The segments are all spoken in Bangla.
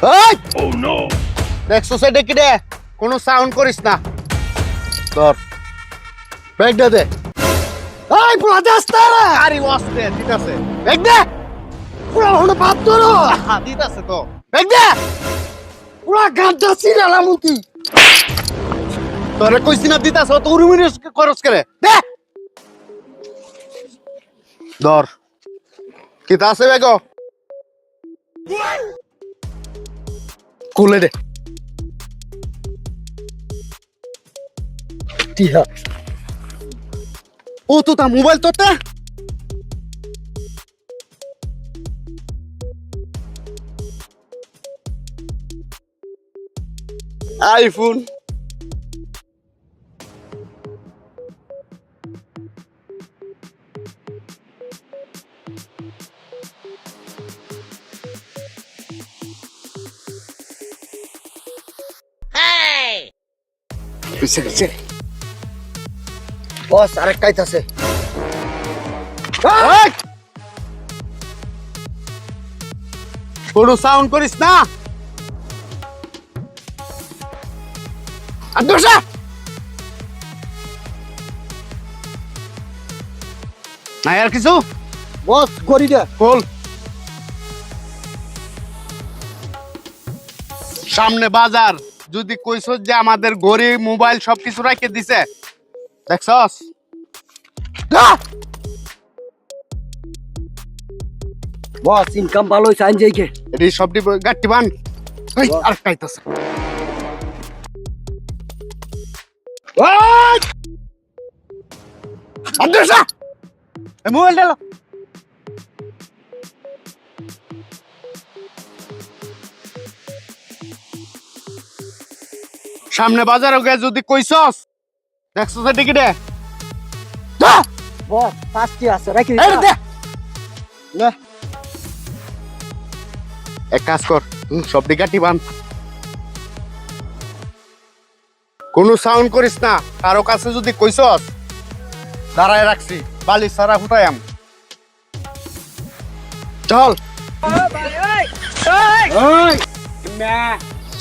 এই ও নো দেখছো সেটা কি রে কোনো সাউন্ড করিস না ধর ব্যাগটা দে এই পুরা দাস্তা আরে ওয়াস্তে দিতাছে ব্যাগ দে পুরা হলো বাপ ধরো দিতাছে তো ব্যাগ দে পুরা গাঁজা ছিলাম মুতি তোরে কইছি না দিতাছ তো উরুমিনি করস করে দে ধর কিতা আছে ব্যাগ খুলে দে টিহা ও তো তা মোবাইল তোতে আইফোন পিছে পিছে বস আরেক কাইতাছে কোনো সাউন্ড করিস না আদর্শা না আর কিছু বস গড়ি দে বল সামনে বাজার যদি কইছস যে আমাদের ঘড়ি মোবাইল সবকিছু রাখে দিছে দেখছস বস ইনকাম ভালো হইছে আইন যাইকে এডি সবটি গাট্টি বান এই আর কাইতাছে ওই আদর্শা এই মোবাইল ডালো সামনে বাজারে গিয়ে যদি কইছস দেখছস এটা কি রে বস পাঁচটি আছে রাখি এই দে না এক কাজ কর সব দিকাটি বান কোনো সাউন্ড করিস না কারো কাছে যদি কইছস দাঁড়ায় রাখছি বালি সারা ফুটায়াম চল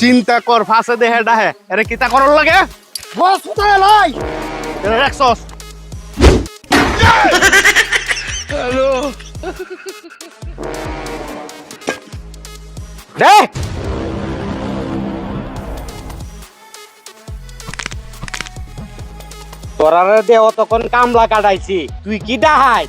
চিন্তা কর ফাঁসে দেহে ডাহে আরে কিতা করল লাগে বস ফুটায় লই রাখছস হ্যালো দে তোরারে দে অতক্ষণ কামলা কাটাইছি তুই কি ডাহাই